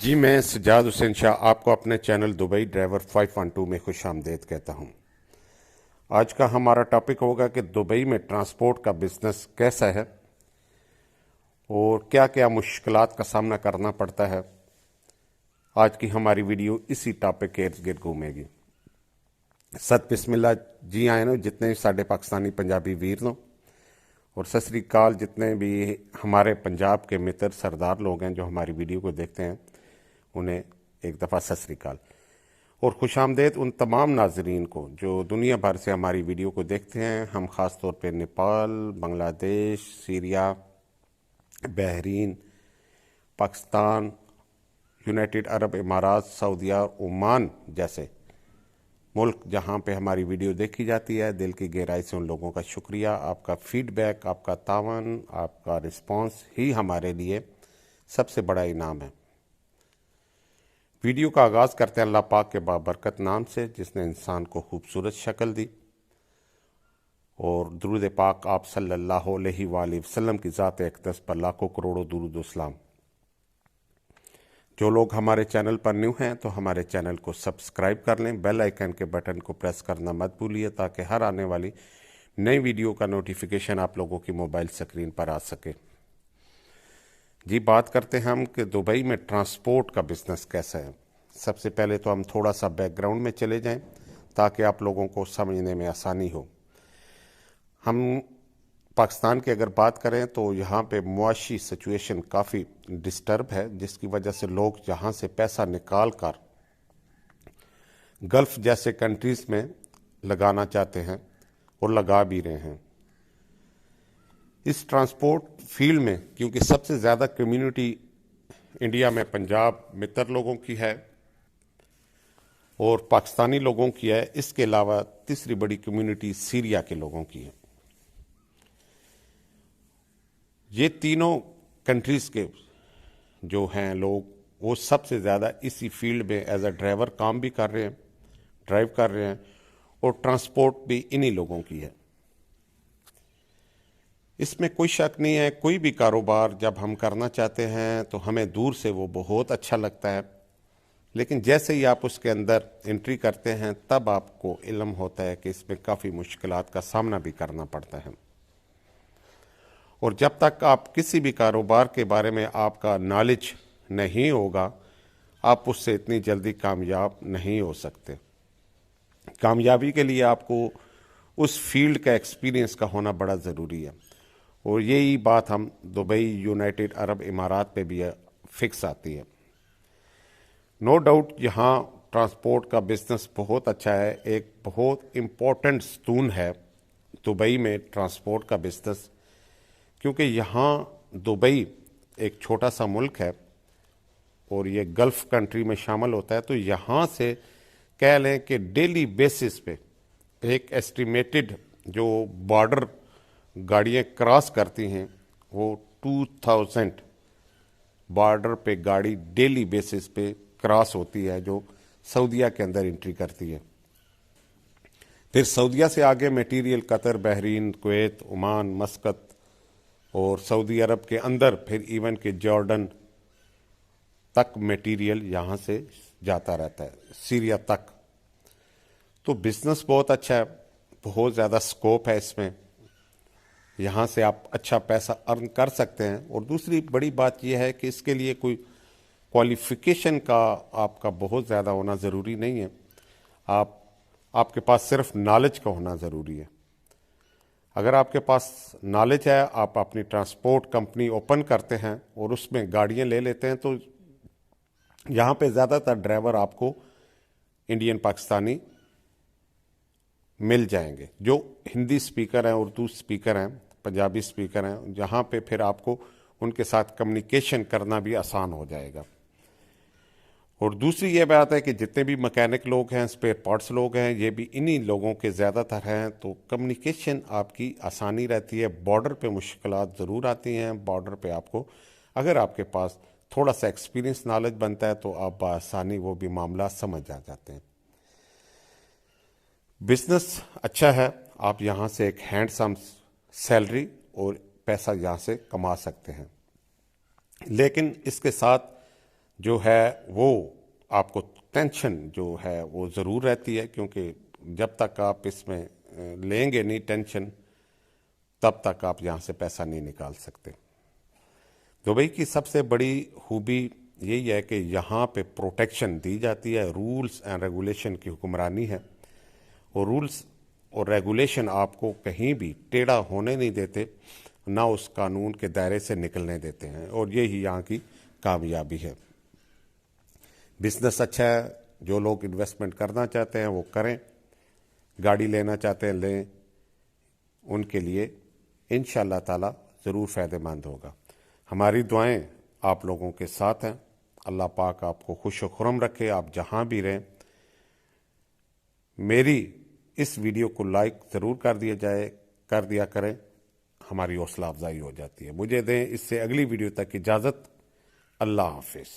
جی میں سجاد حسین شاہ آپ کو اپنے چینل دبئی ڈرائیور 512 میں خوش آمدید کہتا ہوں۔ آج کا ہمارا ٹاپک ہوگا کہ دبئی میں ٹرانسپورٹ کا بزنس کیسا ہے اور کیا کیا مشکلات کا سامنا کرنا پڑتا ہے۔ آج کی ہماری ویڈیو اسی ٹاپک کے ارد گرد گھومے گی۔ ست بسم اللہ جی آئے نو جتنے ساڈے پاکستانی پنجابی ویر نو، اور ست سری اکال جتنے بھی ہمارے پنجاب کے متر سردار لوگ ہیں جو ہماری ویڈیو کو دیکھتے ہیں انہیں ایک دفعہ ست سری اکال، اور خوش آمدید ان تمام ناظرین کو جو دنیا بھر سے ہماری ویڈیو کو دیکھتے ہیں۔ ہم خاص طور پہ نیپال، بنگلہ دیش، سیریا، بحرین، پاکستان، یونائٹڈ عرب امارات، سعودیہ اور عمان جیسے ملک جہاں پہ ہماری ویڈیو دیکھی جاتی ہے، دل کی گہرائی سے ان لوگوں کا شکریہ۔ آپ کا فیڈ بیک، آپ کا تعاون، آپ کا رسپانس ہی ہمارے لیے سب سے بڑا انعام ہے۔ ویڈیو کا آغاز کرتے ہیں اللہ پاک کے بابرکت نام سے جس نے انسان کو خوبصورت شکل دی، اور درود پاک آپ صلی اللہ علیہ وآلہ وسلم کی ذات اقدس پر لاکھوں کروڑوں درود و سلام۔ جو لوگ ہمارے چینل پر نیو ہیں تو ہمارے چینل کو سبسکرائب کر لیں، بیل آئیکن کے بٹن کو پریس کرنا مت بھولیے تاکہ ہر آنے والی نئی ویڈیو کا نوٹیفیکیشن آپ لوگوں کی موبائل سکرین پر آ سکے۔ جی بات کرتے ہیں ہم کہ دبئی میں ٹرانسپورٹ کا بزنس کیسا ہے۔ سب سے پہلے تو ہم تھوڑا سا بیک گراؤنڈ میں چلے جائیں تاکہ آپ لوگوں کو سمجھنے میں آسانی ہو۔ ہم پاکستان کی اگر بات کریں تو یہاں پہ معاشی سچویشن کافی ڈسٹرب ہے، جس کی وجہ سے لوگ یہاں سے پیسہ نکال کر گلف جیسے کنٹریز میں لگانا چاہتے ہیں اور لگا بھی رہے ہیں۔ اس ٹرانسپورٹ فیلڈ میں کیونکہ سب سے زیادہ کمیونٹی انڈیا میں پنجاب متر لوگوں کی ہے اور پاکستانی لوگوں کی ہے، اس کے علاوہ تیسری بڑی کمیونٹی سیریا کے لوگوں کی ہے۔ یہ تینوں کنٹریز کے جو ہیں لوگ وہ سب سے زیادہ اسی فیلڈ میں ایز اے ڈرائیور کام بھی کر رہے ہیں، ڈرائیو کر رہے ہیں، اور ٹرانسپورٹ بھی انہی لوگوں کی ہے۔ اس میں کوئی شک نہیں ہے، کوئی بھی کاروبار جب ہم کرنا چاہتے ہیں تو ہمیں دور سے وہ بہت اچھا لگتا ہے، لیکن جیسے ہی آپ اس کے اندر انٹری کرتے ہیں تب آپ کو علم ہوتا ہے کہ اس میں کافی مشکلات کا سامنا بھی کرنا پڑتا ہے، اور جب تک آپ کسی بھی کاروبار کے بارے میں آپ کا نالج نہیں ہوگا آپ اس سے اتنی جلدی کامیاب نہیں ہو سکتے۔ کامیابی کے لیے آپ کو اس فیلڈ کا ایکسپیرینس کا ہونا بڑا ضروری ہے، اور یہی بات ہم دبئی، یونائٹڈ عرب امارات پہ بھی فکس آتی ہے۔ نو ڈاؤٹ یہاں ٹرانسپورٹ کا بزنس بہت اچھا ہے، ایک بہت امپورٹنٹ ستون ہے دبئی میں ٹرانسپورٹ کا بزنس، کیونکہ یہاں دبئی ایک چھوٹا سا ملک ہے اور یہ گلف کنٹری میں شامل ہوتا ہے، تو یہاں سے کہہ لیں کہ ڈیلی بیسس پہ ایک ایسٹیمیٹڈ جو بارڈر گاڑیاں کراس کرتی ہیں وہ 2000 بارڈر پہ گاڑی ڈیلی بیسس پہ کراس ہوتی ہے جو سعودیہ کے اندر انٹری کرتی ہے۔ پھر سعودیہ سے آگے میٹیریل قطر، بحرین، کویت، عمان، مسقط اور سعودی عرب کے اندر پھر ایون کہ جارڈن تک میٹیریل یہاں سے جاتا رہتا ہے، سیریا تک۔ تو بزنس بہت اچھا ہے، بہت زیادہ سکوپ ہے اس میں، یہاں سے آپ اچھا پیسہ ارن کر سکتے ہیں۔ اور دوسری بڑی بات یہ ہے کہ اس کے لیے کوئی کوالیفیکیشن کا آپ کا بہت زیادہ ہونا ضروری نہیں ہے، آپ کے پاس صرف نالج کا ہونا ضروری ہے۔ اگر آپ کے پاس نالج ہے، آپ اپنی ٹرانسپورٹ کمپنی اوپن کرتے ہیں اور اس میں گاڑیاں لے لیتے ہیں، تو یہاں پہ زیادہ تر ڈرائیور آپ کو انڈین پاکستانی مل جائیں گے جو ہندی سپیکر ہیں، اردو سپیکر ہیں، پنجابی سپیکر ہیں، جہاں پہ پھر آپ کو ان کے ساتھ کمیونیکیشن کرنا بھی آسان ہو جائے گا۔ اور دوسری یہ بات ہے کہ جتنے بھی مکینک لوگ ہیں، اسپیئر پارٹس لوگ ہیں، یہ بھی انہی لوگوں کے زیادہ تر ہیں، تو کمیونیکیشن آپ کی آسانی رہتی ہے۔ بارڈر پہ مشکلات ضرور آتی ہیں، بارڈر پہ آپ کو اگر آپ کے پاس تھوڑا سا ایکسپیرینس نالج بنتا ہے تو آپ بآسانی وہ بھی معاملہ سمجھ جاتے ہیں۔ بزنس اچھا ہے، آپ یہاں سے ایک ہینڈ سم سیلری اور پیسہ یہاں سے کما سکتے ہیں، لیکن اس کے ساتھ جو ہے وہ آپ کو ٹینشن جو ہے وہ ضرور رہتی ہے، کیونکہ جب تک آپ اس میں لیں گے نہیں ٹینشن، تب تک آپ یہاں سے پیسہ نہیں نکال سکتے۔ دبئی کی سب سے بڑی خوبی یہی ہے کہ یہاں پہ پروٹیکشن دی جاتی ہے، رولز اینڈ ریگولیشن کی حکمرانی ہے، اور رولز اور ریگولیشن آپ کو کہیں بھی ٹیڑھا ہونے نہیں دیتے، نہ اس قانون کے دائرے سے نکلنے دیتے ہیں، اور یہی یہاں کی کامیابی ہے۔ بزنس اچھا ہے، جو لوگ انویسٹمنٹ کرنا چاہتے ہیں وہ کریں، گاڑی لینا چاہتے ہیں لیں، ان کے لیے انشاءاللہ تعالی ضرور فائدہ مند ہوگا۔ ہماری دعائیں آپ لوگوں کے ساتھ ہیں، اللہ پاک آپ کو خوش و خرم رکھے، آپ جہاں بھی رہیں۔ میری اس ویڈیو کو لائک ضرور کر دیا کریں، ہماری حوصلہ افزائی ہو جاتی ہے۔ مجھے دیں اس سے اگلی ویڈیو تک اجازت۔ اللہ حافظ۔